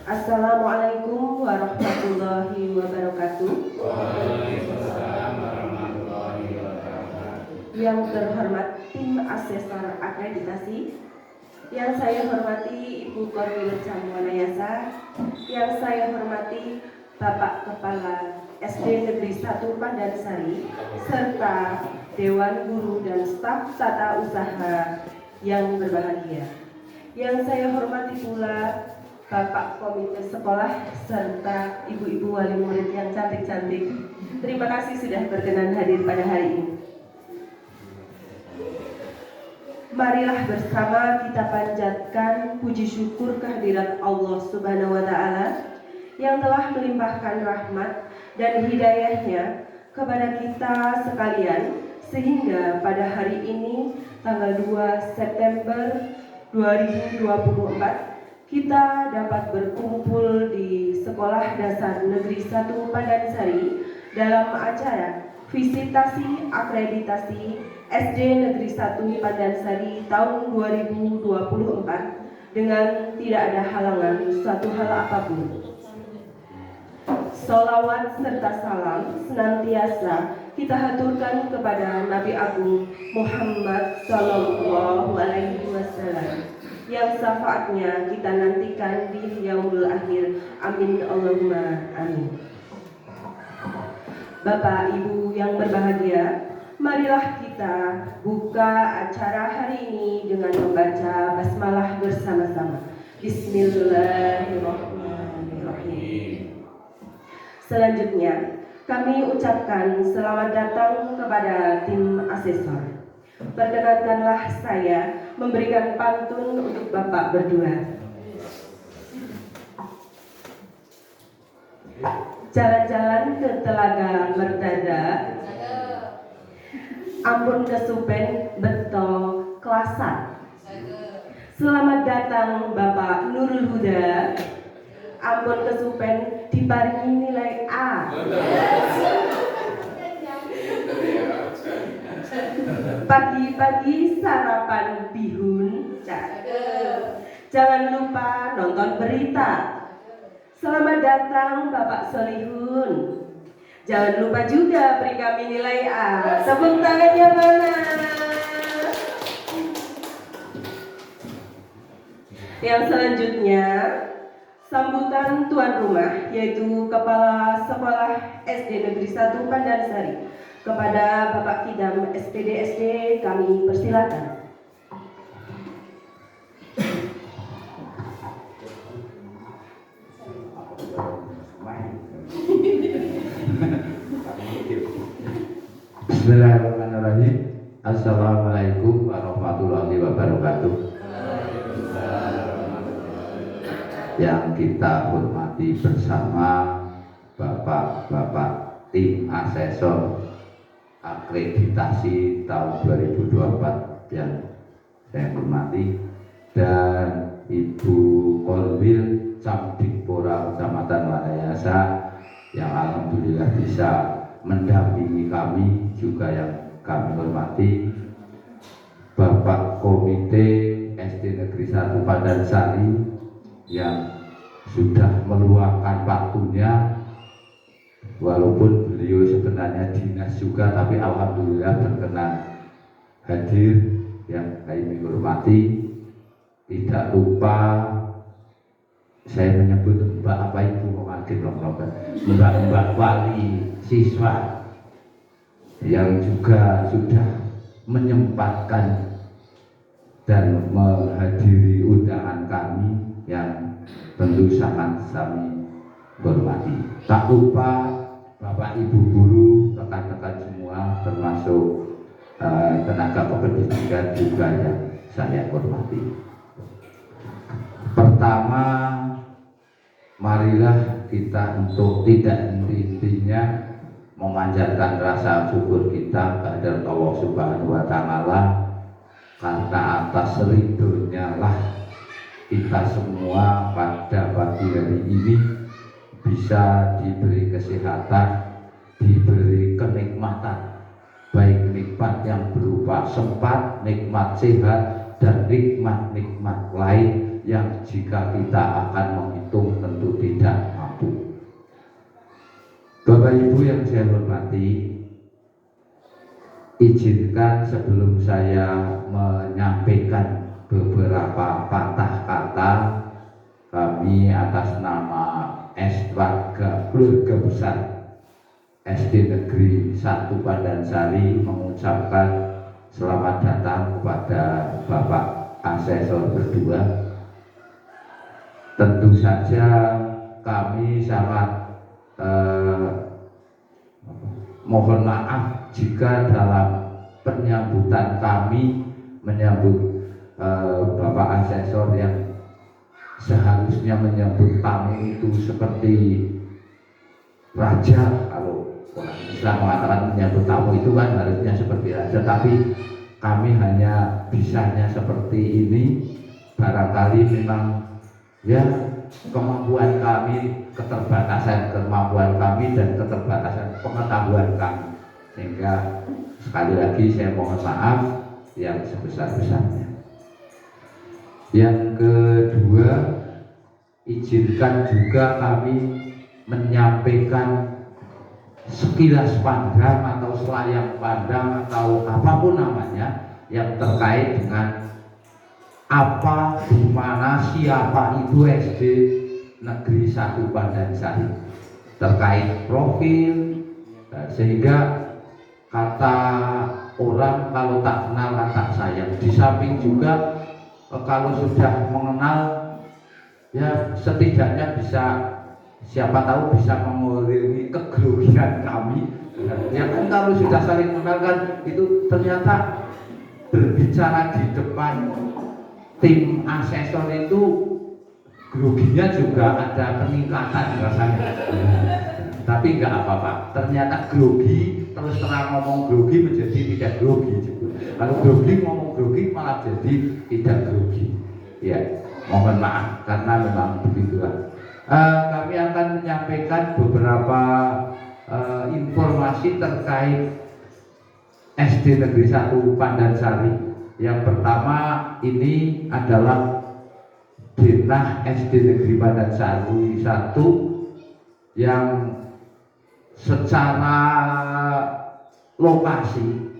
Assalamualaikum warahmatullahi wabarakatuh. Yang terhormat tim asesor akreditasi, yang saya hormati Ibu Korwil Jamuanayasa, yang saya hormati Bapak Kepala SD Negeri 1 Pandansari, serta Dewan Guru dan staf tata usaha yang berbahagia. Yang saya hormati pula Bapak Komite Sekolah serta ibu-ibu wali murid yang cantik-cantik. Terima kasih sudah berkenan hadir pada hari ini. Marilah bersama kita panjatkan puji syukur kehadirat Allah Subhanahu wa Ta'ala yang telah melimpahkan rahmat dan hidayahnya kepada kita sekalian, sehingga pada hari ini tanggal 2 September 2024 kita dapat berkumpul di Sekolah Dasar Negeri 1 Pandansari dalam acara visitasi akreditasi SD Negeri 1 Pandansari tahun 2024 dengan tidak ada halangan suatu hal apapun. Sholawat serta salam senantiasa kita haturkan kepada Nabi Agung Muhammad Sallallahu Alaihi Wasallam yang syafaatnya kita nantikan di yaumul akhir. Amin Allahumma amin. Bapak Ibu yang berbahagia, marilah kita buka acara hari ini dengan membaca basmalah bersama-sama. Bismillahirrahmanirrahim. Selanjutnya kami ucapkan selamat datang kepada tim asesor. Perkenankanlah saya memberikan pantun untuk Bapak berdua. Jalan-jalan ke Telaga Merdada, ampun kesupen beto kelasan. Selamat datang Bapak Nurul Huda, ampun kesupen diparingi nilai A. Pagi-pagi sarapan bihun, jangan lupa nonton berita. Selamat datang Bapak Solihun. Jangan lupa juga beri kami nilai A. Tepuk tangannya mana? Yang selanjutnya, sambutan tuan rumah, yaitu Kepala Sekolah SD Negeri 1 Pandansari. Kepada Bapak Kidam SPD SD kami persilakan. Bismillahirrahmanirrahim. Assalamualaikum warahmatullahi wabarakatuh. Yang kita hormati bersama Bapak-bapak tim asesor akreditasi tahun 2024 yang saya hormati, dan Ibu Kolbil Camdikpora Kecamatan Wanayasa yang alhamdulillah bisa mendampingi kami, juga yang kami hormati Bapak Komite SD Negeri 1 Pandansari yang sudah meluangkan waktunya, walaupun beliau sebenarnya dinas juga, tapi alhamdulillah berkenan hadir. Yang kami hormati, tidak lupa saya menyebut Mbak apa Ibu mewakili Mbak wali siswa yang juga sudah menyempatkan dan menghadiri undangan kami yang tentu sangat kami hormati. Tak lupa Bapak Ibu guru, rekan-rekan semua, termasuk tenaga kependidikan juga yang saya hormati. Pertama, marilah kita untuk tidak henti-hentinya memanjatkan rasa syukur kita kepada Allah Subhanahu wa Ta'ala, karena atas ridhonya lah kita semua pada pagi hari ini bisa diberi kesehatan, diberi kenikmatan, baik nikmat yang berupa sempat, nikmat sehat, dan nikmat-nikmat lain yang jika kita akan menghitung tentu tidak mampu. Bapak Ibu yang saya hormati, izinkan sebelum saya menyampaikan beberapa patah kata, kami atas nama warga keluarga besar SD Negeri 1 Pandansari mengucapkan selamat datang kepada Bapak Asesor berdua. Tentu saja kami sangat mohon maaf jika dalam penyambutan kami menyambut Bapak Asesor yang seharusnya menyambut tamu itu seperti raja. Kalau orang Islam mengatakan menyambut tamu itu kan harusnya seperti raja, tapi kami hanya bisanya seperti ini. Barangkali memang ya kemampuan kami, keterbatasan kemampuan kami dan keterbatasan pengetahuan kami, sehingga sekali lagi saya mohon maaf yang sebesar-besarnya. Yang kedua, izinkan juga kami menyampaikan sekilas pandang atau selayang pandang atau apapun namanya yang terkait dengan apa, di mana, siapa itu SD Negeri 1 Pandansari, terkait profil, sehingga kata orang kalau tak kenal tak sayang. Di samping juga kalau sudah mengenal ya setidaknya bisa, siapa tahu bisa mengurangi kegrogian kami. Ya kan kalau sudah saling mengenal kan itu ternyata berbicara di depan tim asesor itu groginya juga ada peningkatan rasanya. Tapi enggak apa-apa, ternyata grogi terus terang ngomong grogi menjadi tidak grogi juga. Kalau grogi ngomong grogi malah jadi tidak grogi. Ya, mohon maaf karena memang begitulah. Kami akan menyampaikan beberapa informasi terkait SD Negeri 1 Pandansari. Yang pertama ini adalah Denah SD Negeri Pandansari 1 yang secara lokasi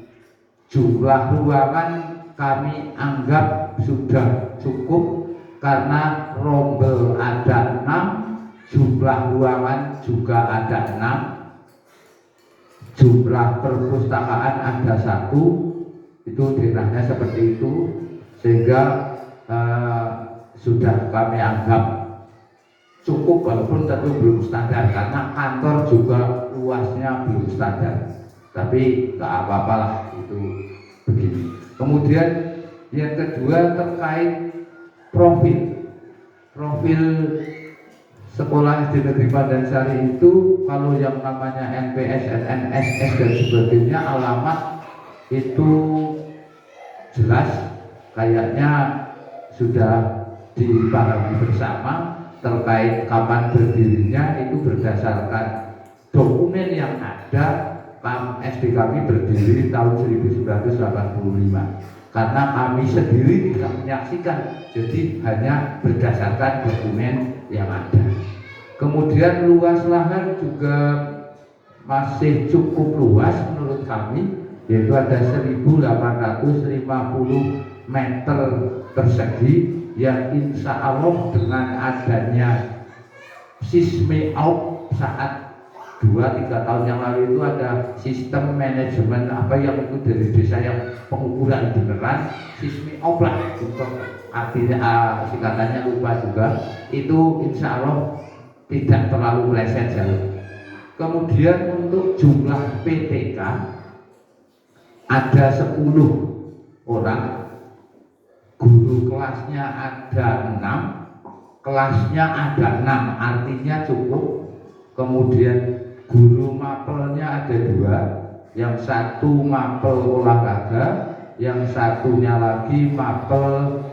jumlah ruangan kami anggap sudah cukup karena rombel ada 6, jumlah ruangan juga ada 6, jumlah perpustakaan ada 1, itu denahnya seperti itu, sehingga sudah kami anggap cukup walaupun tentu belum standar karena kantor juga luasnya belum standar, tapi nggak apa-apa lah itu begini. Kemudian yang kedua terkait profil sekolah SD Negeri Pandansari itu, kalau yang namanya NPS, NSS dan sebagainya alamat itu jelas kayaknya sudah dipahami bersama. Terkait kapan berdirinya itu berdasarkan dokumen yang ada. SD kami berdiri tahun 1985 karena kami sendiri tidak menyaksikan, jadi hanya berdasarkan dokumen yang ada. Kemudian luas lahan juga masih cukup luas menurut kami, yaitu ada 1850 meter persegi yang insya Allah dengan adanya Sismeop saat 2-3 tahun yang lalu itu ada sistem manajemen apa yang itu dari desa yang pengukuran beneran Sismeop lah, artinya singkatannya lupa juga, itu insya Allah tidak terlalu meleset jauh. Kemudian untuk jumlah PTK ada 10 orang, guru kelasnya ada 6, kelasnya ada 6, artinya cukup. Kemudian guru mapelnya ada 2, yang satu mapel olahraga, yang satunya lagi mapel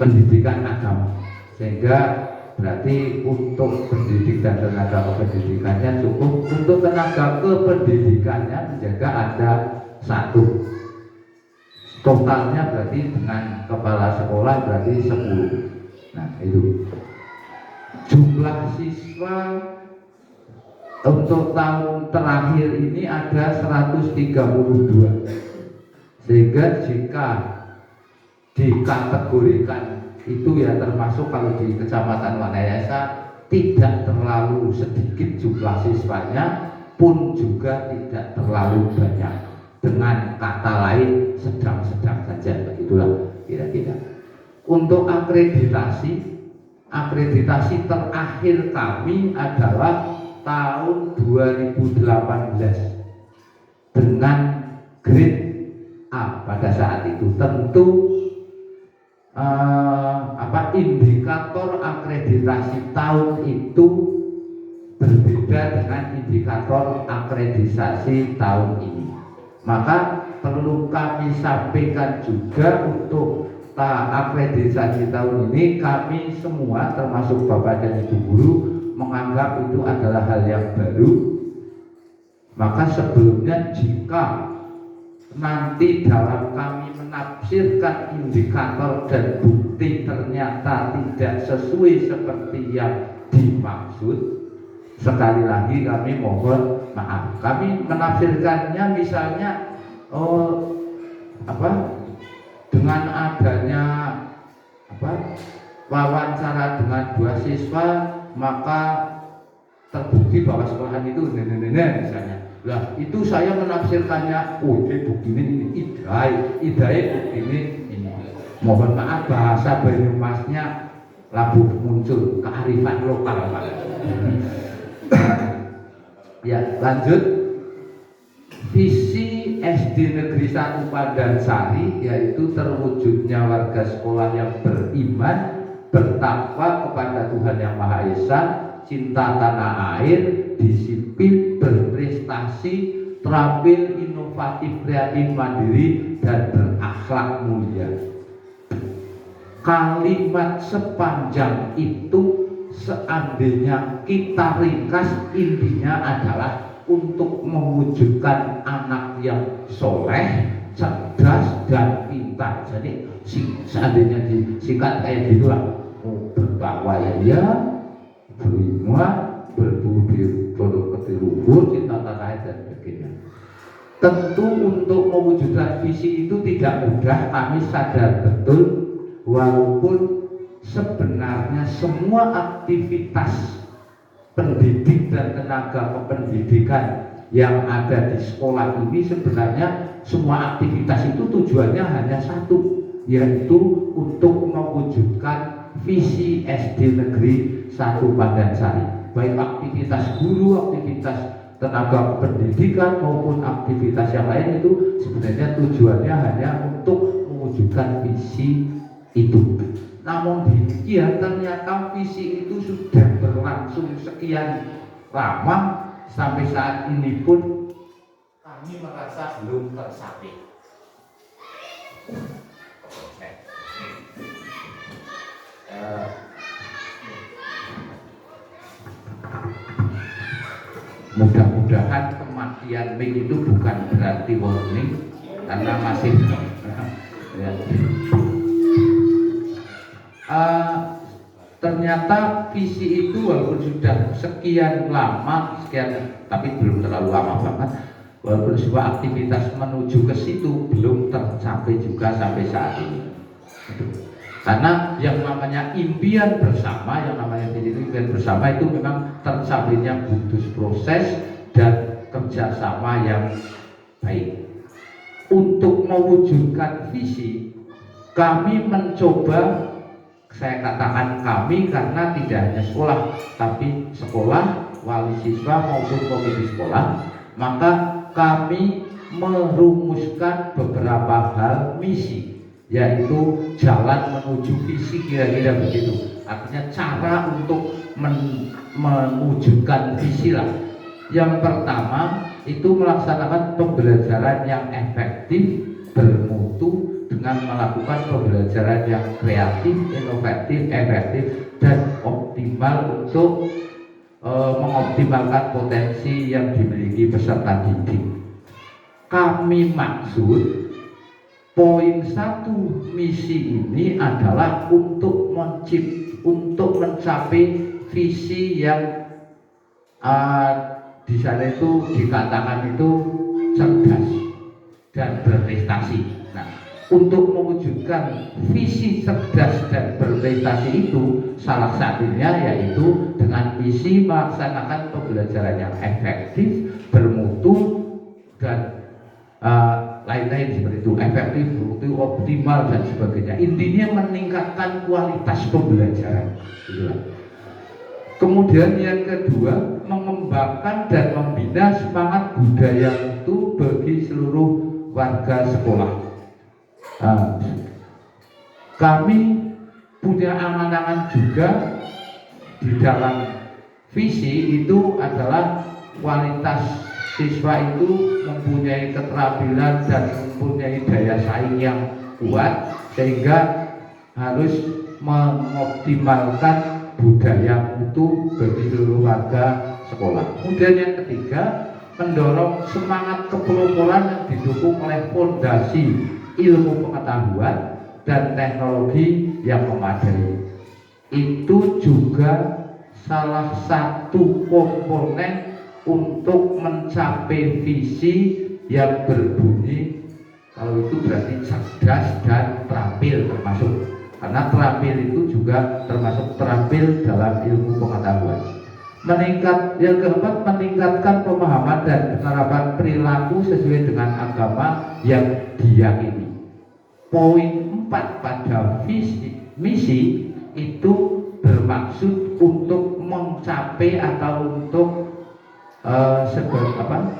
pendidikan agama, sehingga berarti untuk pendidik dan tenaga kependidikannya cukup. Untuk tenaga kependidikannya menjaga ada 1. Totalnya berarti dengan kepala sekolah berarti 10. Nah itu jumlah siswa untuk tahun terakhir ini ada 132, sehingga jika dikategorikan itu ya termasuk kalau di Kecamatan Wanayasa tidak terlalu sedikit jumlah siswanya, pun juga tidak terlalu banyak, dengan kata lain sedang-sedang saja, begitulah kira-kira. Untuk akreditasi terakhir kami adalah tahun 2018 dengan grade A pada saat itu. Tentu indikator akreditasi tahun itu berbeda dengan indikator akreditasi tahun ini. Maka perlu kami sampaikan juga untuk akreditasi tahun ini, kami semua termasuk Bapak dan Ibu guru menganggap itu adalah hal yang baru. Maka sebelumnya jika nanti dalam kami menafsirkan indikator dan bukti ternyata tidak sesuai seperti yang dimaksud, sekali lagi kami mohon maaf. Kami menafsirkannya misalnya dengan adanya wawancara dengan 2 siswa, maka terbukti bahwa sekolahan itu misalnya. Lah itu saya menafsirkannya, bukti ini idai bukti ini. Mohon maaf bahasa Banyumasnya labu muncul kearifan lokal, Pak. Ya, lanjut. Visi SD Negeri 1 Pandansari yaitu terwujudnya warga sekolah yang beriman, bertakwa kepada Tuhan Yang Maha Esa, cinta tanah air, disiplin, berprestasi, terampil, inovatif, kreatif, mandiri, dan berakhlak mulia. Kalimat sepanjang itu seandainya kita ringkas, intinya adalah untuk mewujudkan anak yang soleh, cerdas dan pintar. Jadi seandainya disingkat kayak gitulah, bertakwa ya, berilmu, berbudi pekerti luhur, cinta tanah air dan sebagainya. Tentu untuk mewujudkan visi itu tidak mudah, kami sadar betul, walaupun sebenarnya semua aktivitas pendidik dan tenaga kependidikan yang ada di sekolah ini sebenarnya semua aktivitas itu tujuannya hanya satu, yaitu untuk mewujudkan visi SD Negeri 1 Pandansari. Baik aktivitas guru, aktivitas tenaga kependidikan maupun aktivitas yang lain itu sebenarnya tujuannya hanya untuk mewujudkan visi itu. Namun demikian ternyata visi itu sudah berlangsung sekian lama, sampai saat ini pun kami merasa belum tercapai. Mudah-mudahan kematian Ming itu bukan berarti warning, karena masih ya. Ternyata visi itu walaupun sudah sekian lama, tapi belum terlalu lama banget, walaupun sebuah aktivitas menuju ke situ belum tercapai juga sampai saat ini. Karena yang namanya impian bersama, yang namanya impian bersama itu memang tercapainya butuh proses dan kerjasama yang baik. Untuk mewujudkan visi, kami mencoba, saya katakan kami karena tidak hanya sekolah, tapi sekolah, wali siswa maupun komite sekolah, maka kami merumuskan beberapa hal misi, yaitu jalan menuju visi, kira-kira begitu. Artinya cara untuk mewujudkan visi lah. Yang pertama itu melaksanakan pembelajaran yang efektif, bermutu, dengan melakukan pembelajaran yang kreatif, inovatif, efektif, dan optimal untuk mengoptimalkan potensi yang dimiliki peserta didik. Kami maksud poin 1 misi ini adalah untuk mencapai visi yang di sana itu dikatakan itu cerdas dan berprestasi. Nah, untuk mewujudkan visi cerdas dan berprestasi itu salah satunya yaitu dengan misi melaksanakan pembelajaran yang efektif, bermutu, dan lain-lain seperti itu, efektif, bermutu, optimal dan sebagainya. Intinya meningkatkan kualitas pembelajaran. Kemudian yang kedua, mengembangkan dan membina semangat budaya itu bagi seluruh warga sekolah. Kami punya angan-angan juga di dalam visi itu adalah kualitas siswa itu mempunyai keterampilan dan mempunyai daya saing yang kuat, sehingga harus mengoptimalkan budaya itu bagi seluruh warga sekolah. Kemudian yang ketiga, mendorong semangat kepeloporan yang didukung oleh fondasi ilmu pengetahuan dan teknologi yang memadai. Itu juga salah satu komponen untuk mencapai visi yang berbunyi, kalau itu berarti cerdas dan terampil termasuk, karena terampil itu juga termasuk terampil dalam ilmu pengetahuan. Yang keempat, meningkatkan pemahaman dan penerapan perilaku sesuai dengan agama yang diyakini. Poin 4 pada misi itu bermaksud untuk mencapai atau untuk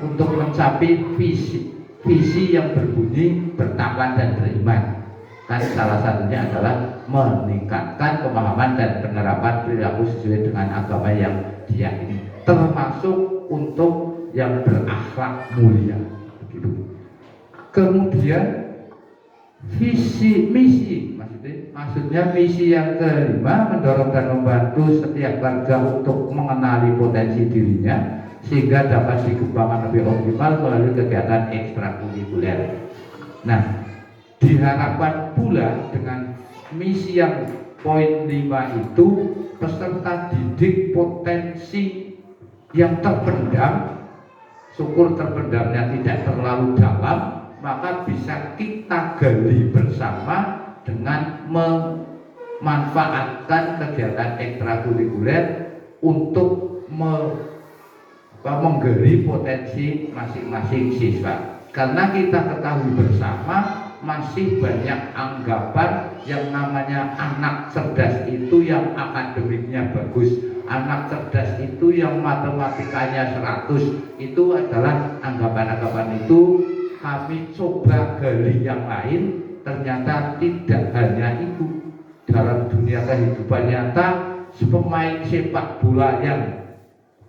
untuk mencapai visi yang berbunyi bertakwa dan beriman. Kan salah satunya adalah meningkatkan pemahaman dan penerapan perilaku sesuai dengan agama yang diyakini, termasuk untuk yang berakhlak mulia. Begitu. Kemudian visi misi, maksudnya misi yang kelima, mendorong dan membantu setiap warga untuk mengenali potensi dirinya sehingga dapat dikembangkan lebih optimal melalui kegiatan ekstrakurikuler. Nah, diharapkan pula dengan misi yang poin 5 itu peserta didik potensi yang terpendam, syukur terpendamnya tidak terlalu dalam, maka bisa kita gali bersama dengan memanfaatkan kegiatan ekstrakurikuler untuk menggali potensi masing-masing siswa. Karena kita ketahui bersama masih banyak anggapan yang namanya anak cerdas itu yang akademiknya bagus, anak cerdas itu yang matematikanya 100, itu adalah anggapan-anggapan itu. Kami coba gali yang lain, ternyata tidak hanya itu. Dalam dunia kehidupan nyata, pemain sepak bola yang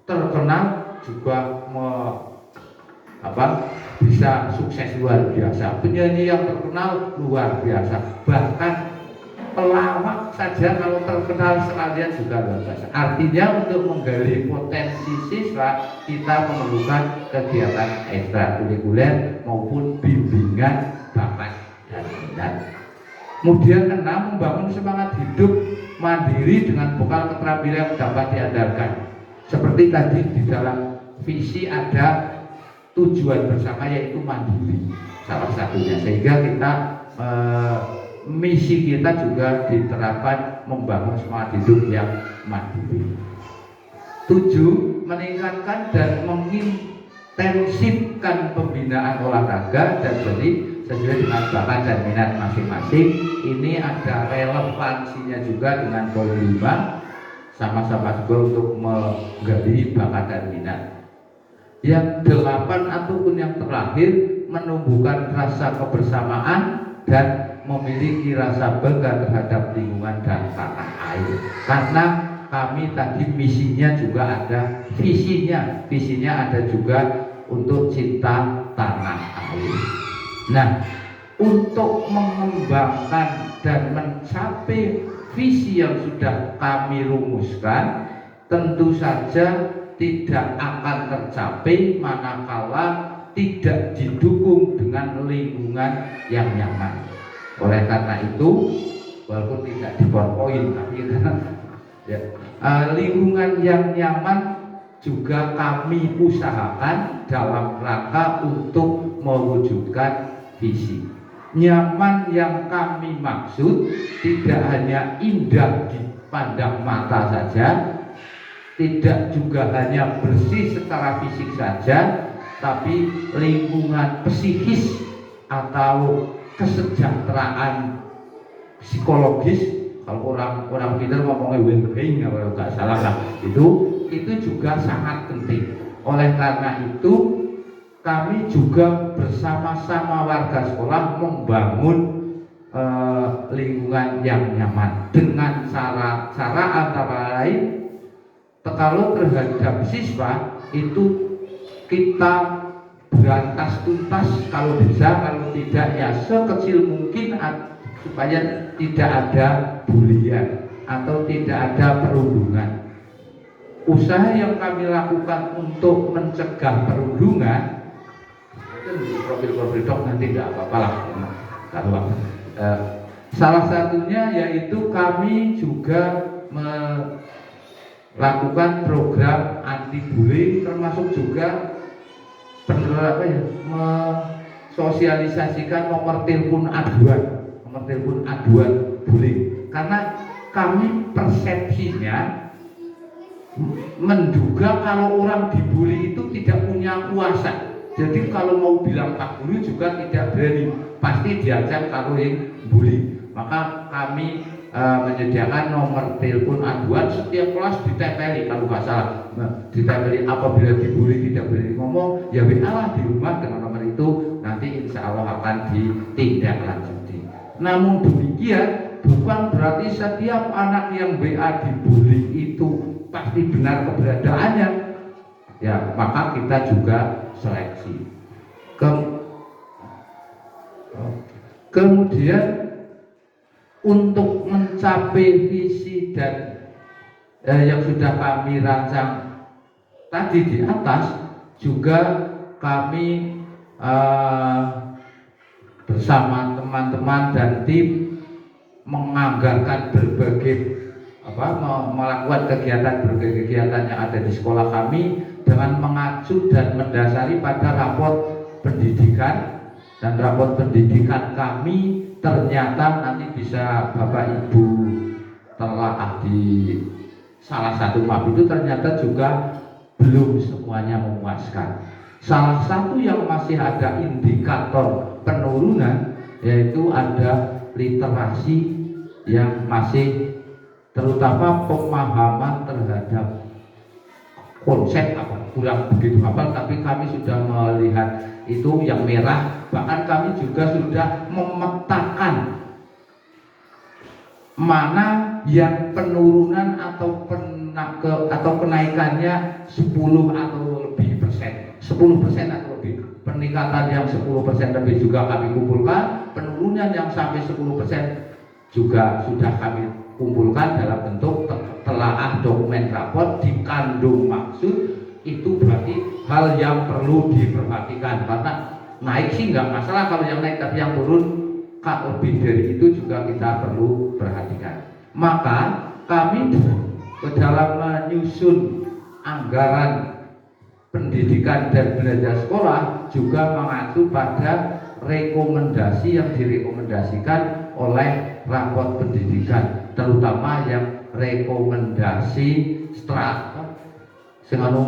terkenal juga bisa sukses luar biasa, penyanyi yang terkenal luar biasa, bahkan pelawak saja kalau terkenal sekalian juga luar biasa. Artinya untuk menggali potensi siswa kita memerlukan kegiatan ekstrakurikuler maupun bimbingan bakat dan minat. Kemudian 6, membangun semangat hidup mandiri dengan bekal keterampilan yang dapat diandalkan. Seperti tadi di dalam visi ada tujuan bersama yaitu mandiri salah satunya, sehingga kita misi kita juga diterapkan membangun semangat hidup yang mandiri. 7, meningkatkan dan mengintensifkan pembinaan olahraga dan seni sesuai dengan bakat dan minat masing-masing. Ini ada relevansinya juga dengan poin 5, sama-sama juga untuk menggali bakat dan minat. Yang 8 ataupun yang terakhir, menumbuhkan rasa kebersamaan dan memiliki rasa bangga terhadap lingkungan dan tanah air. Karena kami tadi misinya juga ada, visinya ada juga untuk cinta tanah air. Nah, untuk mengembangkan dan mencapai visi yang sudah kami rumuskan, tentu saja tidak akan tercapai manakala tidak didukung dengan lingkungan yang nyaman. Oleh karena itu, walaupun tidak di PowerPoint, tapi lingkungan yang nyaman juga kami usahakan dalam rangka untuk mewujudkan visi. Nyaman yang kami maksud tidak hanya indah dipandang mata saja, tidak juga hanya bersih secara fisik saja, tapi lingkungan psikis atau kesejahteraan psikologis, kalau orang pintar ngomongnya well-being kalau nggak salah lah, itu juga sangat penting. Oleh karena itu kami juga bersama-sama warga sekolah membangun lingkungan yang nyaman dengan cara antara lain, kalau terhadap siswa itu kita berantas tuntas kalau bisa, kalau tidak ya sekecil mungkin supaya tidak ada bulian atau tidak ada perundungan. Usaha yang kami lakukan untuk mencegah perundungan, profil dok nanti tidak apa-apa lah, salah satunya yaitu kami juga melakukan program anti bullying, termasuk juga mensosialisasikan nomor telepon aduan bullying, karena kami persepsinya menduga kalau orang dibully itu tidak punya kuasa. Jadi kalau mau bilang Pak Guru juga tidak berani, pasti diajak kalau yang bully. Maka kami menyediakan nomor telepon aduan, setiap kelas ditempeli, kalau nggak salah ditempeli, apabila dibully tidak berani ngomong ya WA lah di rumah dengan nomor itu, nanti insya Allah akan ditindaklanjuti. Namun demikian bukan berarti setiap anak yang WA dibully itu pasti benar keberadaannya, ya maka kita juga seleksi. Kemudian untuk mencapai visi dan yang sudah kami rancang tadi di atas, juga kami bersama teman-teman dan tim menganggarkan melakukan berbagai kegiatan yang ada di sekolah kami dengan mengacu dan mendasari pada raport pendidikan, dan raport pendidikan kami ternyata nanti bisa Bapak Ibu telah di salah satu map itu ternyata juga belum semuanya memuaskan. Salah satu yang masih ada indikator penurunan yaitu ada literasi yang masih, terutama pemahaman terhadap konsep kurang begitu hafal, tapi kami sudah melihat itu yang merah. Bahkan kami juga sudah memetakan mana yang penurunan atau kenaikannya 10 atau lebih persen, 10% atau lebih. Peningkatan yang 10% lebih juga kami kumpulkan, penurunan yang sampai 10% juga sudah kami kumpulkan dalam bentuk telaah dokumen raport dikandung maksud. Itu berarti hal yang perlu diperhatikan, karena naik sih nggak masalah kalau yang naik, tapi yang turun lebih dari itu juga kita perlu perhatikan. Maka kami dalam menyusun anggaran pendidikan dan belajar sekolah juga mengacu pada rekomendasi yang direkomendasikan oleh raport pendidikan, terutama yang rekomendasi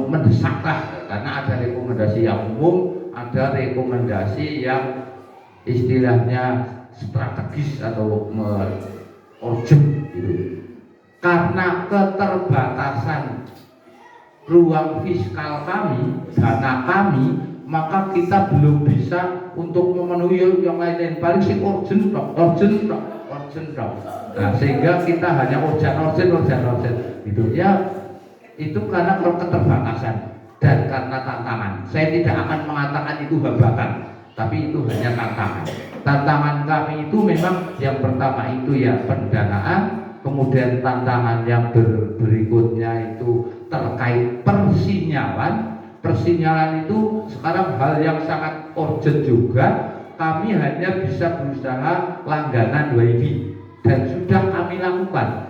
mendesak lah, karena ada rekomendasi yang umum, ada rekomendasi yang istilahnya strategis atau urgent gitu. Karena keterbatasan ruang fiskal kami, dana kami, maka kita belum bisa untuk memenuhi yang lain-lain. Paling sih urgent. Nah, sehingga kita hanya urgent gitu ya. Itu karena keterbatasan dan karena tantangan. Saya tidak akan mengatakan itu hambatan, tapi itu hanya tantangan. Tantangan kami itu memang yang pertama itu ya pendanaan, kemudian tantangan yang berikutnya itu terkait persinyalan. Persinyalan itu sekarang hal yang sangat urgent juga. Kami hanya bisa berusaha langganan WiFi dan sudah kami lakukan.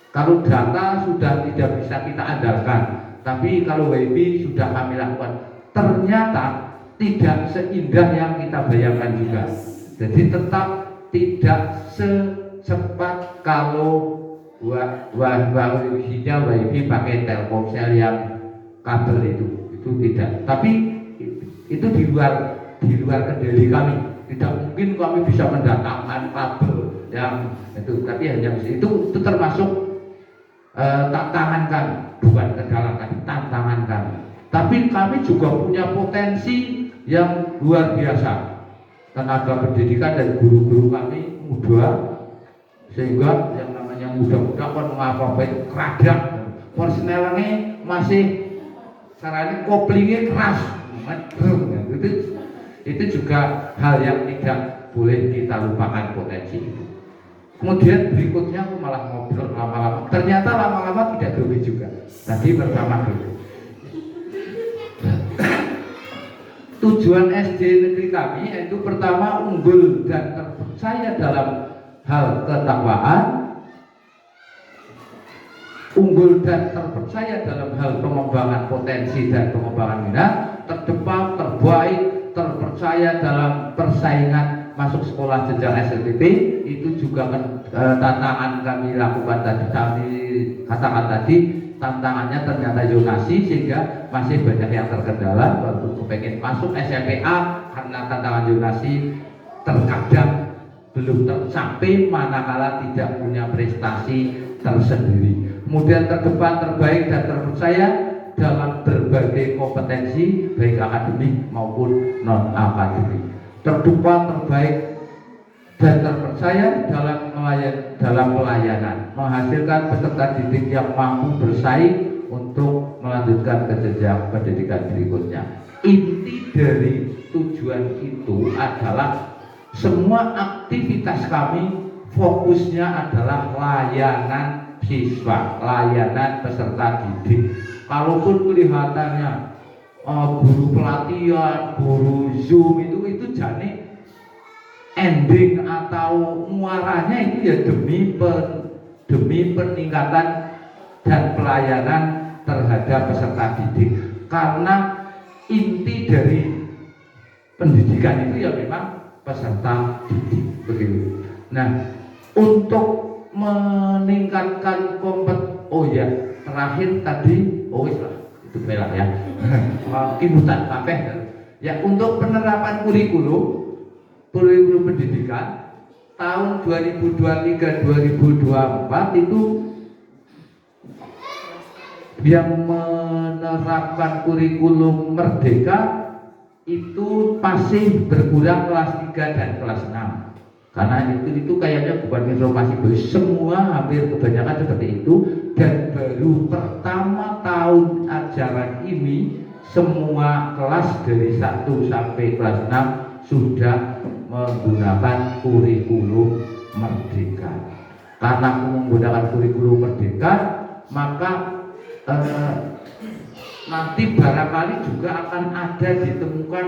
Kalau data sudah tidak bisa kita andalkan, tapi kalau WiFi sudah kami lakukan. Ternyata tidak seindah yang kita bayangkan juga. Jadi tetap tidak secepat kalau WiFi-nya WiFi pakai Telkomsel yang kabel itu tidak. Tapi itu di luar kendali kami. Tidak mungkin kami bisa mendatangkan kabel yang itu, tapi hanya itu termasuk tantangan kami, bukan kendala kami, tantangan kami. Tapi kami juga punya potensi yang luar biasa. Tenaga pendidikan dan guru-guru kami muda, sehingga yang namanya muda-muda kan mengapain keradak, personelnya masih caranya koplingnya keras, itu juga hal yang tidak boleh kita lupakan potensi itu. Kemudian berikutnya aku malah ngobrol lama-lama, ternyata lama-lama tidak grogi juga. Tadi pertama dulu. Tujuan SD negeri kami yaitu pertama unggul dan terpercaya dalam hal ketakwaan, unggul dan terpercaya dalam hal pengembangan potensi dan pengembangan minat, terdepan, terbaik, terpercaya dalam persaingan masuk sekolah jenjang SLTP. Itu juga tantangan kami lakukan tadi, kami katakan tadi, tantangannya ternyata zonasi, sehingga masih banyak yang terkendala waktu pengen masuk SMPA karena tantangan zonasi terkadang belum tercapai manakala tidak punya prestasi tersendiri. Kemudian terdepan, terbaik dan terpercaya dalam berbagai kompetensi baik akademik maupun non akademik. Terdepan, terbaik dan terpercaya dalam pelayanan, menghasilkan peserta didik yang mampu bersaing untuk melanjutkan ke jenjang pendidikan berikutnya. Inti dari tujuan itu adalah semua aktivitas kami fokusnya adalah layanan siswa, layanan peserta didik. Kalaupun kelihatannya guru pelatihan, guru Zoom itu jane ending atau muaranya itu ya demi peningkatan dan pelayanan terhadap peserta didik. Karena inti dari pendidikan itu ya memang peserta didik, begitu. Nah, untuk meningkatkan terakhir tadi itu belak ya. Kimutan kabeh ya, untuk penerapan kurikulum pendidikan tahun 2023-2024 itu yang menerapkan kurikulum merdeka itu masih berkurang kelas 3 dan kelas 6. Karena itu kayaknya bukan informasi baru, semua hampir kebanyakan seperti itu. Dan baru pertama tahun ajaran ini semua kelas dari 1 sampai kelas 6 sudah menggunakan kurikulum merdeka. Karena menggunakan kurikulum merdeka, maka nanti barangkali juga akan ada ditemukan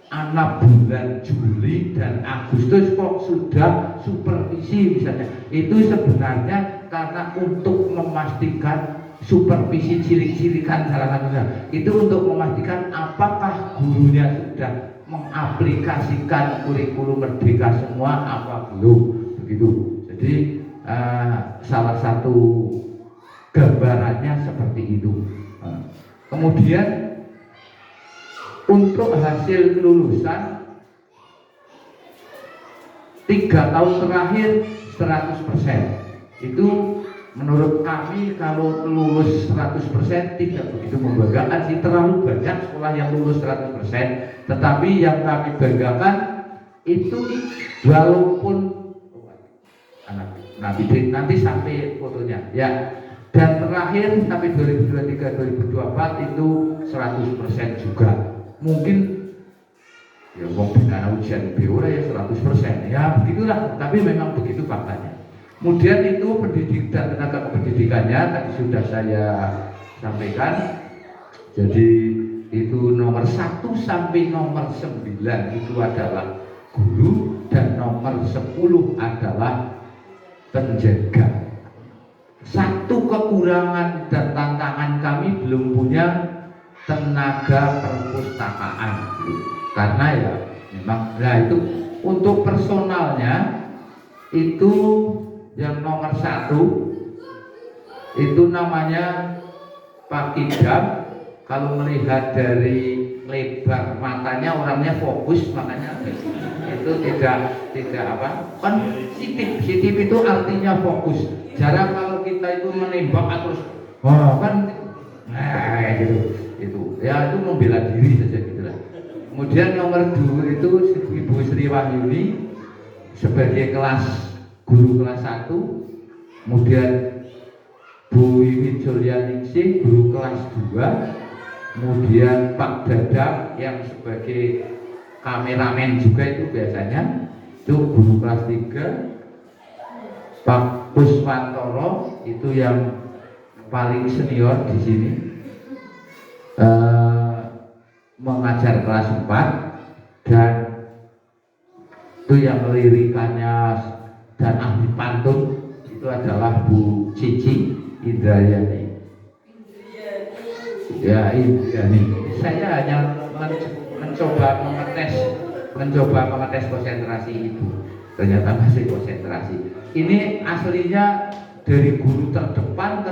anak bulan Juli dan Agustus kok sudah supervisi misalnya. Itu sebenarnya karena untuk memastikan supervisi cilik-cilikan salah satunya. Itu untuk memastikan apakah gurunya sudah mengaplikasikan kurikulum merdeka semua apa belum, begitu. Jadi salah satu gambarannya seperti itu. Kemudian untuk hasil kelulusan 3 tahun terakhir 100%. Itu menurut kami kalau lulus 100% tidak begitu membanggakan sih, terlalu banyak sekolah yang lulus 100%. Tetapi yang kami banggakan itu walaupun nanti sampai fotonya ya. Dan terakhir sampai 2023-2024 itu 100% juga. Mungkin ya mau benar ujian BO ya 100% ya begitulah, tapi memang begitu faktanya. Kemudian itu pendidik dan tenaga kependidikannya tadi sudah saya sampaikan. Jadi itu nomor 1 sampai nomor 9 itu adalah guru dan nomor 10 adalah penjaga. Satu kekurangan dan tantangan kami belum punya tenaga perpustakaan, karena ya memang itu untuk personalnya itu yang nomor 1 itu namanya Pak Kidam. Kalau melihat dari lebar matanya orangnya fokus, makanya itu tidak apa kan sitif itu artinya fokus. Jarang kalau kita itu menembak terus kan gitu itu ya, itu membela diri saja gitulah. Kemudian nomor 2 itu Ibu Sri Wahyuni sebagai guru kelas 1, kemudian Bu Iwi Julyaningsih guru kelas 2, kemudian Pak Dadang yang sebagai kameramen juga itu biasanya itu guru kelas 3, Pak Kuswantoro itu yang paling senior di sini mengajar kelas 4, dan itu yang lirikannya dan ahli pantun itu adalah Bu Cici Indrayani. Ya ini saya hanya mencoba mengetes konsentrasi Ibu, ternyata masih konsentrasi. Ini aslinya dari guru terdepan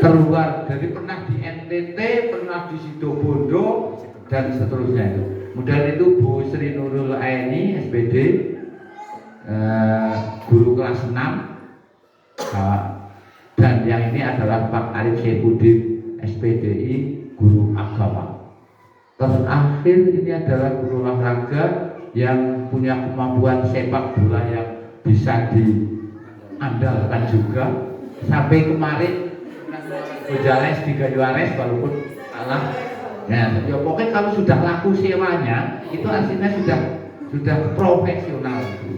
terluar, dari pernah di NTT, pernah di Situbondo dan seterusnya itu. Kemudian itu Bu Sri Nurul Aini SPD guru kelas 6, dan yang ini adalah Pak Arif Syefuddin SPDI guru agama. Terakhir ini adalah guru olahraga yang punya kemampuan sepak bola yang bisa diandalkan juga. Sampai kemarin Gojales di Gayuares walaupun kalah. Ya pokoknya kalau sudah laku sewanya itu artinya sudah sudah profesional itu.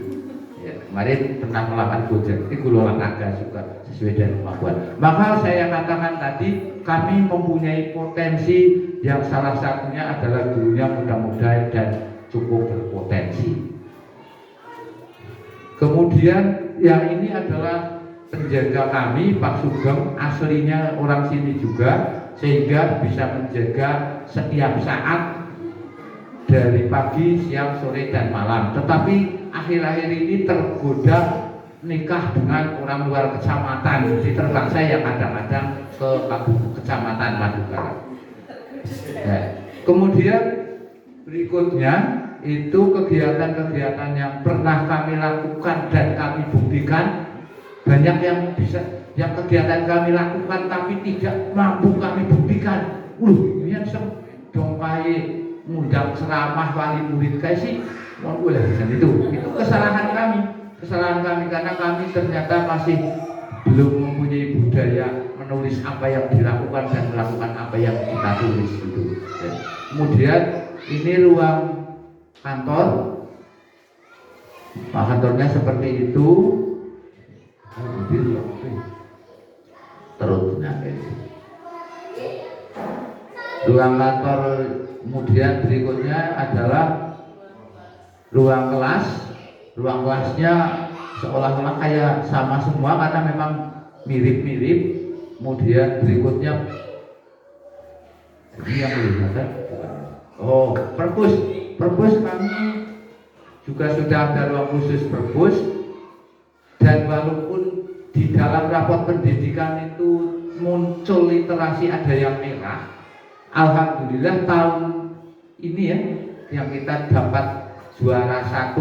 Ya, kemarin pernah melakukan gojek, itu olahraga juga sesuai dengan kemampuan. Maka saya katakan tadi kami mempunyai potensi yang salah satunya adalah gurunya muda-muda dan cukup berpotensi. Kemudian yang ini adalah penjaga kami, Pak Sugeng, aslinya orang sini juga, sehingga bisa menjaga setiap saat dari pagi, siang, sore, dan malam. Tetapi akhir-akhir ini tergoda nikah dengan orang luar kecamatan, jadi terpaksa ya kadang-kadang ke kecamatan Madukara. Ya. Kemudian berikutnya itu kegiatan-kegiatan yang pernah kami lakukan dan kami buktikan, banyak yang kegiatan kami lakukan tapi tidak mampu kami buktikan. Ini yang dongkai ngundang ceramah wali murid kayak sih, itu kesalahan kami karena kami ternyata masih belum mempunyai budaya menulis apa yang dilakukan dan melakukan apa yang kita tulis itu. Kemudian ini ruang kantor, kantornya seperti itu. Terusnya ruang kantor. Kemudian berikutnya adalah ruang kelas. Ruang kelasnya seolah-olah kayak sama semua karena memang mirip-mirip. Kemudian berikutnya ini yang melihat. Oh, perpus kami juga sudah ada ruang khusus perpus. Dan walaupun di dalam rapot pendidikan itu muncul literasi ada yang merah, alhamdulillah tahun ini ya yang kita dapat juara 1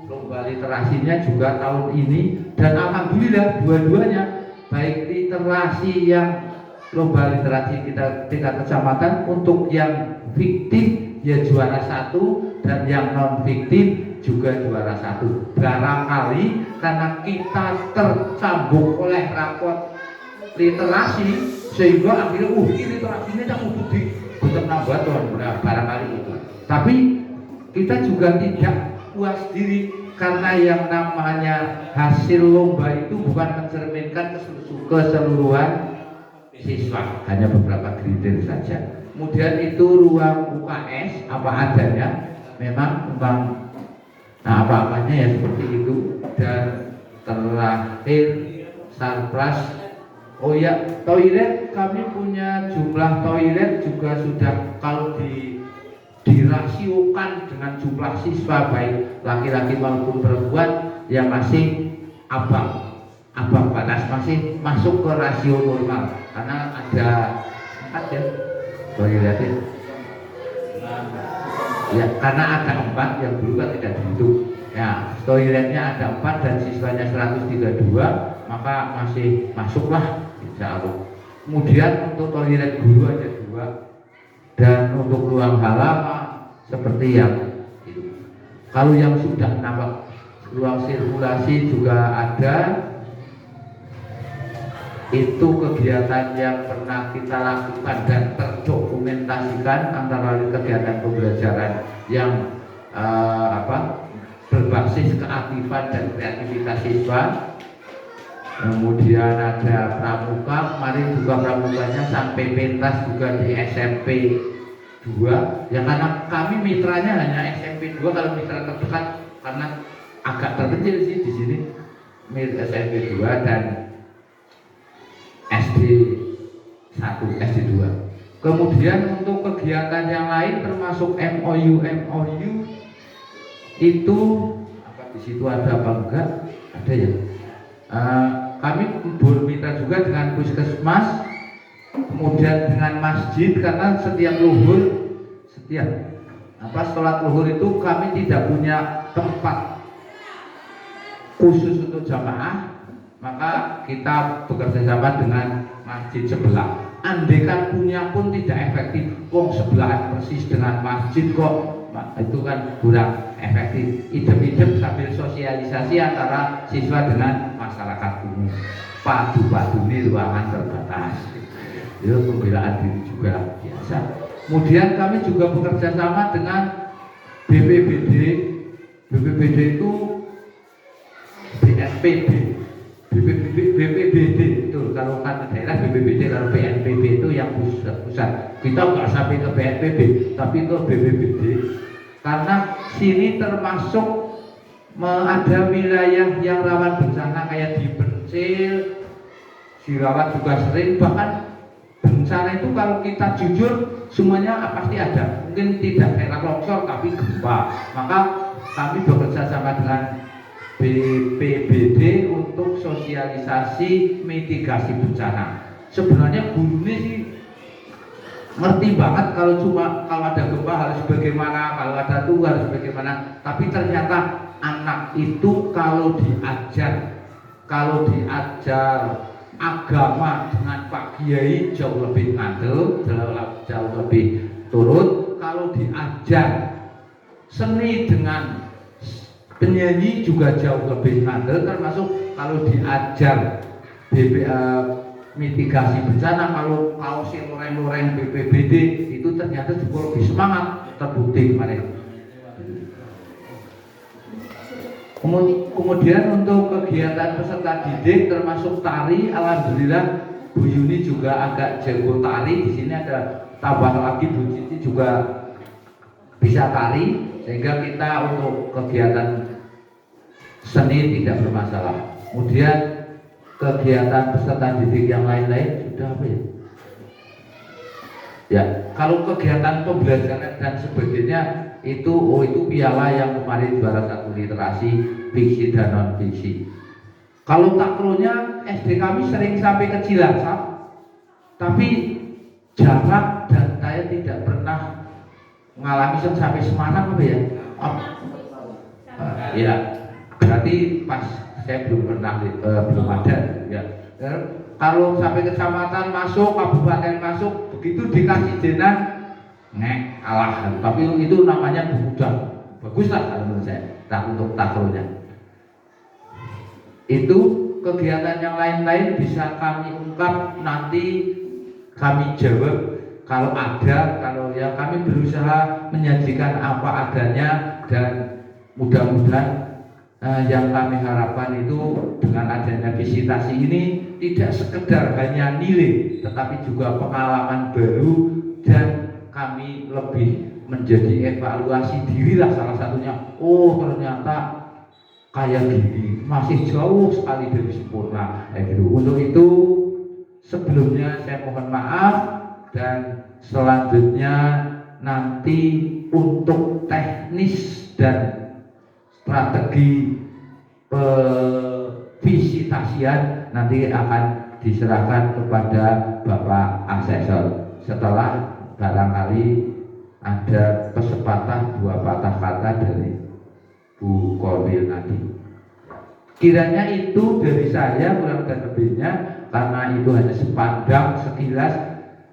lomba literasinya juga tahun ini, dan alhamdulillah dua-duanya, baik literasi yang lomba literasi kita tingkat kecamatan untuk yang fiktif ya juara 1 dan yang non fiktif juga juara 1. Barangkali karena kita tercambuk oleh rapot literasi sehingga akhirnya ini literasinya tak butuh di betul nambah tuan, barangkali itu. Tapi kita juga tidak puas diri karena yang namanya hasil lomba itu bukan mencerminkan keseluruhan siswa, hanya beberapa grade saja. Kemudian itu ruang UKS apa adanya, memang apa-apanya ya seperti itu. Dan terakhir sarpras. Oh ya, toilet kami punya jumlah toilet juga sudah kalau dirasiokan dengan jumlah siswa baik laki-laki maupun perempuan ya masih abang batas, masih masuk ke rasio normal karena ada 4 ya toiletnya. Ya karena ada 4 yang dulu kan tidak dihitung. Ya toiletnya ada 4 dan siswanya 132, maka masih masuklah. Kemudian untuk toilet guru ada 2 dan untuk ruang halaman seperti yang itu. Kalau yang sudah nampak ruang sirkulasi juga ada. Itu kegiatan yang pernah kita lakukan dan terdokumentasikan antara lain kegiatan pembelajaran yang berbasis keaktifan dan kreativitas siswa. Kemudian ada pramuka, kemarin juga pramukanya sampai pentas juga di SMP 2 ya karena kami mitranya hanya SMP 2, kalau mitra terdekat karena agak terkecil sih di sini SMP 2 dan SD 1, SD 2. Kemudian untuk kegiatan yang lain termasuk MOU itu apa di situ ada apa enggak? Ada ya. Kami bermitra juga dengan puskesmas, kemudian dengan masjid karena setiap sholat luhur itu kami tidak punya tempat khusus untuk jamaah, maka kita bekerja sama dengan masjid sebelah. Andaikan punya pun tidak efektif, sebelahan persis dengan masjid kok, itu kan kurang efektif. Idem-idem sambil sosialisasi antara siswa dengan masyarakat umum. Padu-padu ini ruangan terbatas. Itu pembelaan diri juga biasa. Kemudian kami juga bekerja sama dengan BPBD BPBD itu BNPB, BPBD itu kalau kan daerah BPBD, kalau BNPB itu yang pusat. Kita nggak sampai ke BNPB, tapi ke BPBD karena sini termasuk ada wilayah yang rawan bencana kayak di Pencil, Sirawat juga sering. Bahkan bencana itu kalau kita jujur semuanya pasti ada, mungkin tidak kayak longsor tapi gempa. Maka kami bekerja sama dengan BPBD untuk sosialisasi mitigasi bencana. Sebenarnya gurunya sih ngerti banget kalau ada gempa harus bagaimana, kalau ada tuh harus bagaimana. Tapi ternyata anak itu kalau diajar agama dengan Pak Kiai jauh lebih ngandel, jauh lebih turut. Kalau diajar seni dengan penyanyi juga jauh lebih ngandel, termasuk kalau diajar mitigasi bencana, kalau si loreng-loreng BPBD itu ternyata juga lebih semangat, terbukti kemarin. Kemudian untuk kegiatan peserta didik termasuk tari, alhamdulillah Bu Yuni juga agak jago tari. Di sini ada tambah lagi Bu Cici juga bisa tari, sehingga kita untuk kegiatan seni tidak bermasalah. Kemudian kegiatan peserta didik yang lain-lain sudah apa ya? Ya, kalau kegiatan pembelajaran dan sebagainya itu piala yang kemarin juara 1 literasi, fiksi dan non fiksi. Kalau takronya SD kami sering sampai ke Cilacap, tapi jarak dan saya tidak pernah mengalami sampai Semarang apa ya? Ya, berarti pas saya belum pernah belum ada ya. Kalau sampai kecamatan masuk, kabupaten masuk, begitu dikasih jenang kalah. Tapi itu namanya mudah, bagus lah kalau menurut saya untuk takronya. Itu kegiatan yang lain-lain bisa kami ungkap nanti, kami jawab kalau ada. Kalau ya kami berusaha menyajikan apa adanya, dan mudah-mudahan yang kami harapkan itu dengan adanya visitasi ini tidak sekedar hanya nilai, tetapi juga pengalaman baru, dan kami lebih menjadi evaluasi diri lah salah satunya. Oh ternyata kayak gini, masih jauh sekali dari sempurna gitu. Untuk itu sebelumnya saya mohon maaf, dan selanjutnya nanti untuk teknis dan strategi visitasian nanti akan diserahkan kepada Bapak Asesor setelah barangkali ada kesempatan 2 patah kata dari Bu Korwil nanti. Kiranya itu dari saya, kurang dan lebihnya karena itu hanya sepandang sekilas.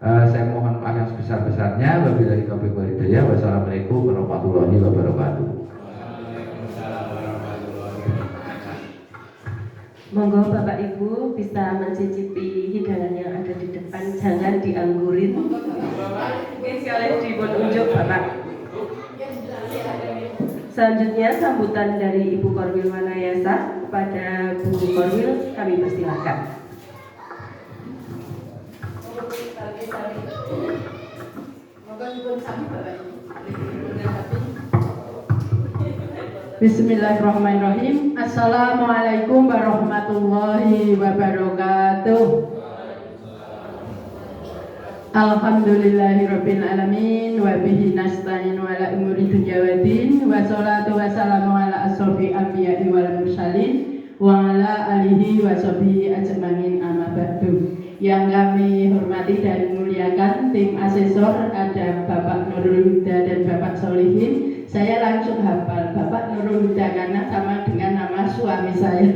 Saya mohon maaf yang sebesar-besarnya. Wabillahi taufiq wal hidayah. Wassalamualaikum warahmatullahi wabarakatuh. Monggo Bapak Ibu bisa mencicipi hidangan yang ada di depan, jangan dianggurin. Mungkin oleh dibun unjuk Bapak. Selanjutnya sambutan dari Ibu Korwil Wanayasa kepada Bu Korwil, kami persilakan. Bismillahirrahmanirrahim. Assalamualaikum warahmatullahi wabarakatuh. Alhamdulillahirabbil alamin wa bihi nasta'in wa ala umuri dunya waddin, wa sholatu wassalamu ala asrofi anbiya'i wal mursalin wa ala alihi wa sahbihi ajmain, amma ba'du. Yang kami hormati dan muliakan tim asesor, ada Bapak Nurul Huda dan Bapak Solihin. Saya langsung hafal Bapak Nurul Huda karena sama dengan nama suami saya.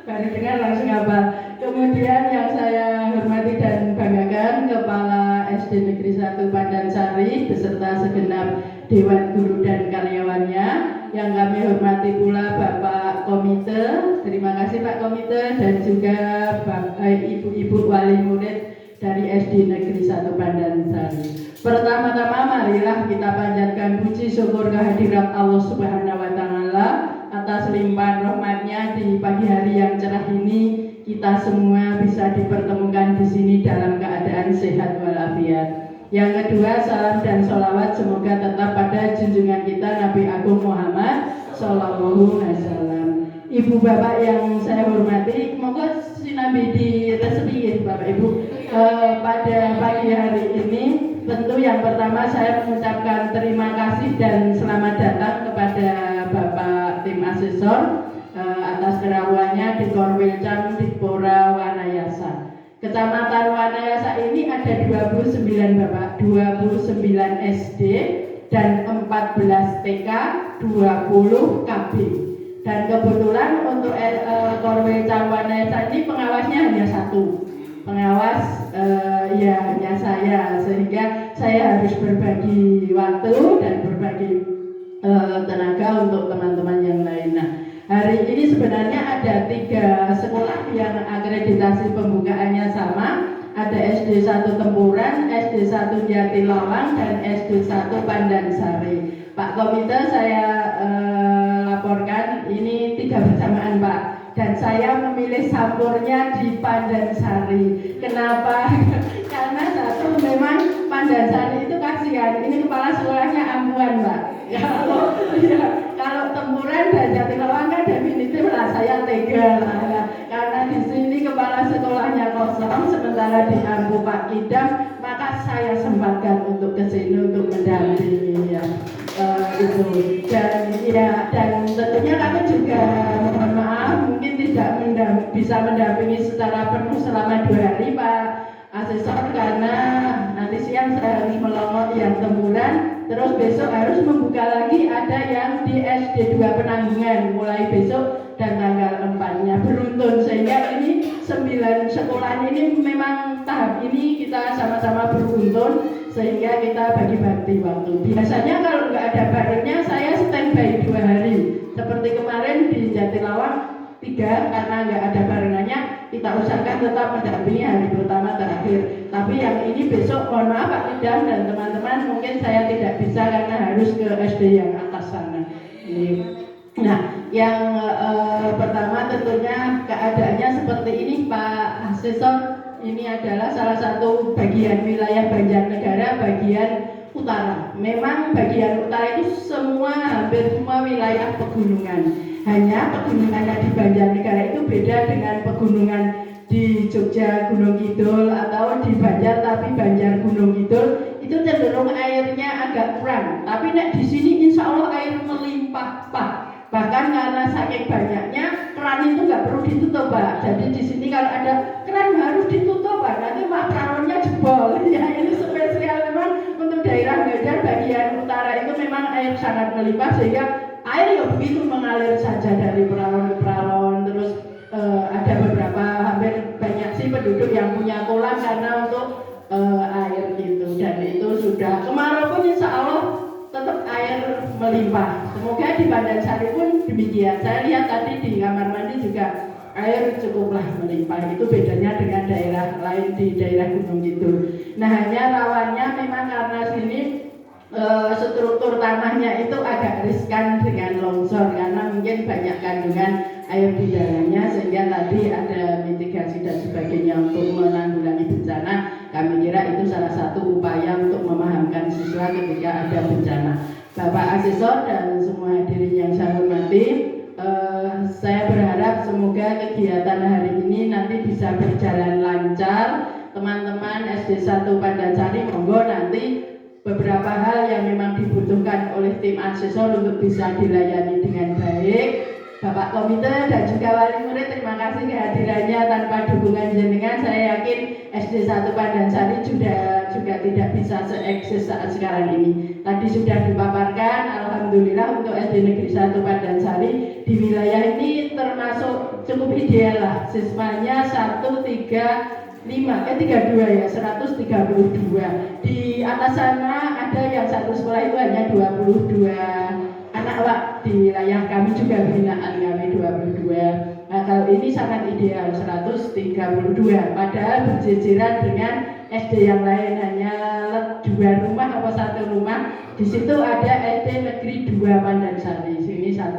Baru dengar langsung hafal. Kemudian yang saya hormati dan banggakan Kepala SD Negeri 1 Pandansari beserta segenap Dewan Guru dan karyawannya. Yang kami hormati pula Bapak Komite, terima kasih Pak Komite, dan juga ibu-ibu wali murid dari SD Negeri 1 SD 1 Pandansari. Pertama-tama marilah kita panjatkan puji syukur kehadirat Allah Subhanahu wa taala atas limpahan rahmatnya di pagi hari yang cerah ini. Kita semua bisa dipertemukan di sini dalam keadaan sehat walafiat. Yang kedua, salam dan sholawat semoga tetap pada junjungan kita Nabi Agung Muhammad Sallallahu Alaihi Wasallam. Ibu bapak yang saya hormati, semoga si Nabi diresmi Bapak Ibu. Pada pagi hari ini tentu yang pertama saya mengucapkan terima kasih dan selamat datang kepada Bapak tim asesor atas kerawuannya di Korwilcam Dipora Wanayasa. Kecamatan Wanayasa ini ada 29 Bapak, 29 SD dan 14 TK, 20 KB. Dan kebetulan untuk Korwilcam Wanayasa ini pengawasnya hanya satu. Pengawas ya hanya saya, sehingga saya harus berbagi waktu dan berbagi tenaga untuk teman-teman yang lain. Nah, hari ini sebenarnya ada 3 sekolah yang akreditasi pembukaannya sama. Ada SD 1 Tempuran, SD 1 Jatilawang, dan SD 1 Pandansari. Pak Komite saya laporkan ini 3 bersamaan Pak. Dan saya memilih sampurnya di Pandansari. Kenapa? Karena satu memang Pandansari itu kasihan. Ini kepala sekolahnya ampuan Pak. Kalau Tempuran dan Jatilawang kan definitif lah saya tega lah. Karena di sini kepala sekolahnya kosong, sementara di Ampu Pak Idam, maka saya sempatkan untuk ke sini untuk mendampingi ya. Itu dan tentunya kami juga mohon maaf mungkin tidak bisa mendampingi secara penuh selama 2 hari Pak asesor, karena nanti siang saya harus melongok yang Tempuran, terus besok harus membuka lagi ada yang di SD 2 Penanggungan mulai besok dan tanggal 4-nya beruntun, sehingga ini 9 sekolah ini memang tahap ini kita sama-sama beruntun sehingga kita bagi-bagi waktu. Biasanya kalau nggak ada barengnya saya standby 2 hari. Seperti kemarin di Jatilawang 3 karena nggak ada barengannya, kita usahakan tetap mendampingi hari pertama terakhir. Tapi yang ini besok mohon maaf Pak Idam dan teman-teman mungkin saya tidak bisa karena harus ke SD yang atas sana. Nah, yang pertama tentunya keadaannya seperti ini Pak Asesor. Ini adalah salah satu bagian wilayah Banjarnegara bagian utara. Memang bagian utara itu hampir semua wilayah pegunungan. Hanya pegunungannya di Banjarnegara itu beda dengan pegunungan di Jogja Gunung Kidul atau di Banjar, tapi Banjar Gunung Kidul itu cenderung airnya agak kurang. Tapi di sini insya Allah air melimpah Pak. Bahkan karena saking banyaknya keran itu nggak perlu ditutup Pak. Jadi di sini kalau ada keran harus ditutup Pak. Nanti Pak perawatnya jebol. Ya ini spesial memang untuk daerah Banjar bagian utara itu memang air sangat melimpah sehingga air ya begitu mengalir saja dari peralon. Terus ada beberapa hampir banyak sih penduduk yang punya kolam karena untuk air gitu, dan itu sudah kemarau pun insya Allah tetap air melimpah. Semoga di Pandansari pun demikian. Saya lihat tadi di kamar mandi juga air cukuplah melimpah. Itu bedanya dengan daerah lain di daerah Gunung Kidul. Nah hanya rawannya memang karena sini struktur tanahnya itu agak riskan dengan longsor karena mungkin banyak kandungan air di dalamnya, sehingga tadi ada mitigasi dan sebagainya untuk menanggulangi bencana. Kami kira itu salah satu upaya untuk memahamkan siswa ketika ada bencana. Bapak asesor dan semua hadirin yang saya hormati, saya berharap semoga kegiatan hari ini nanti bisa berjalan lancar. Teman-teman SD 1 Pandansari monggo nanti beberapa hal yang memang dibutuhkan oleh tim asesor untuk bisa dilayani dengan baik. Bapak Komite dan juga wali murid, terima kasih kehadirannya. Tanpa dukungan jenengan saya yakin SD 1 Pandansari juga tidak bisa seeksis saat sekarang ini. Tadi sudah dipaparkan, alhamdulillah untuk SD Negeri 1 Pandansari di wilayah ini termasuk cukup ideal lah. Siswanya 132 ya, 132. Di atas sana ada yang satu sekolah itu hanya 22 anak Pak, di wilayah kami juga binaan kami 22. Nah kalau ini sangat ideal 132, padahal berjejeran dengan SD yang lain hanya 2 rumah atau 1 rumah. Di situ ada SD Negeri 2 Pandansari. Sini 1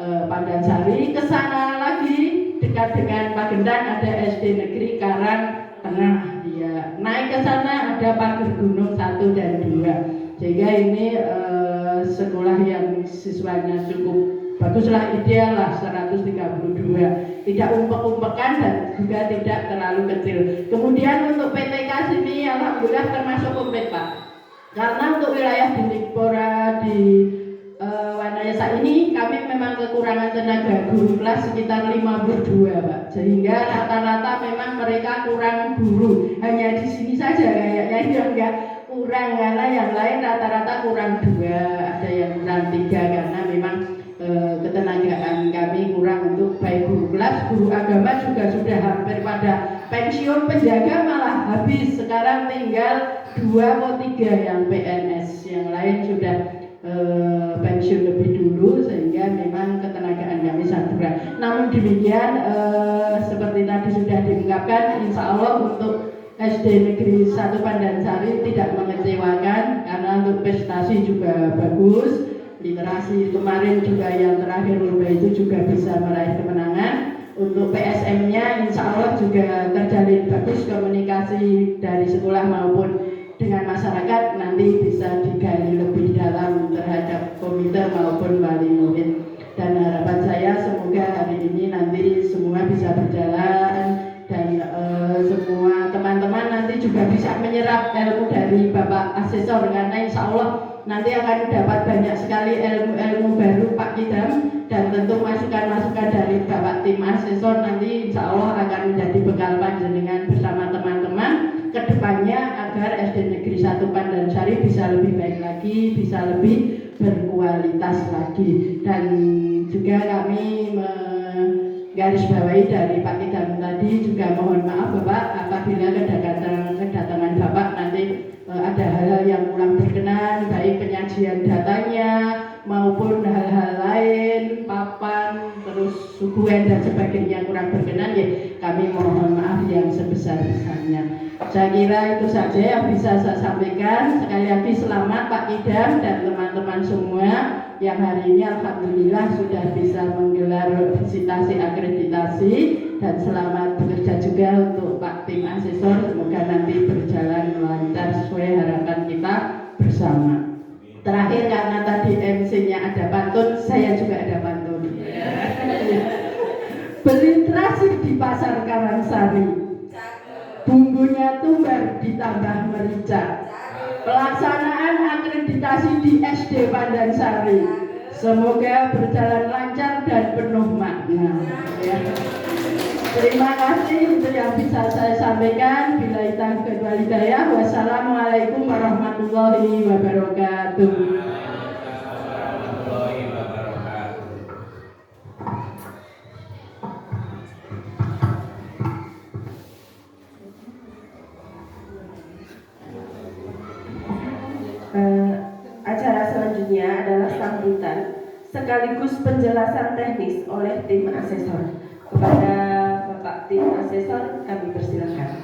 Pandansari. Kesana lagi dekat dengan Pagendan ada SD Negeri Karang Tengah. Ya, naik ke sana ada Pager Gunung 1 dan 2. Sehingga ini sekolah yang siswanya cukup baguslah, ideal lah 132, tidak umpek-umpekan dan juga tidak terlalu kecil. Kemudian untuk PTK sini alhamdulillah termasuk komplit Pak, karena untuk wilayah di Nikpora di Wanayasa ini kami memang kekurangan tenaga guru kelas sekitar 52 Pak, sehingga rata-rata memang mereka kurang guru. Hanya di sini saja kayaknya yang enggak kurang, karena yang lain rata-rata kurang 2, ada yang kurang 3 karena memang ketenagaan kami kurang untuk baik guru kelas, guru agama juga sudah hampir pada pensiun, penjaga malah habis, sekarang tinggal 2 atau 3 yang PNS, yang lain sudah pensiun lebih dulu, sehingga memang ketenagaan kami sangat kurang. Namun demikian seperti tadi sudah diungkapkan, insya Allah untuk SD Negeri 1 Pandansari tidak mengecewakan karena untuk prestasi juga bagus. Literasi kemarin juga yang terakhir lomba itu juga bisa meraih kemenangan. Untuk PSM-nya insya Allah juga terjalin bagus, komunikasi dari sekolah maupun dengan masyarakat nanti bisa digali lebih dalam terhadap komite maupun wali murid. Dan harapan saya semoga hari ini nanti semua bisa berjalan dan semua teman-teman nanti juga bisa menyerap ilmu dari Bapak Asesor, karena insya Allah nanti akan dapat banyak sekali ilmu-ilmu baru Pak Kidam, dan tentu masukan-masukan dari Bapak tim asesor nanti insya Allah akan menjadi bekal panjenengan bersama teman-teman kedepannya agar SD Negeri 1 Pandansari bisa lebih baik lagi, bisa lebih berkualitas lagi. Dan juga kami garis bawahi dari Pak Kidam tadi juga mohon maaf Bapak apabila kedatangan Bapak nanti ada hal-hal yang kurang berkenan, baik penyajian datanya maupun hal-hal lain, papan, terus suguhan dan sebagainya kurang berkenan, ya kami mohon maaf yang sebesar-besarnya. Saya kira itu saja yang bisa saya sampaikan. Sekali lagi selamat Pak Kidam dan teman-teman semua yang hari ini alhamdulillah sudah bisa menggelar visitasi akreditasi, dan selamat bekerja juga untuk Pak tim asesor, semoga nanti berjalan lancar sesuai harapan kita bersama. Terakhir, karena tadi MC-nya ada pantun, saya juga ada pantun. Berliterasi di pasar Karangsari, bumbunya tumbar ditambah merica. Pelaksanaan akreditasi di SD Pandansari semoga berjalan lancar dan penuh makna. Ya. Terima kasih, itu yang bisa saya sampaikan. Billahi taufiq wal hidayah. Wassalamualaikum warahmatullahi wabarakatuh. Acara selanjutnya adalah sambutan sekaligus penjelasan teknis oleh tim asesor. Kepada Bapak tim asesor kami persilakan.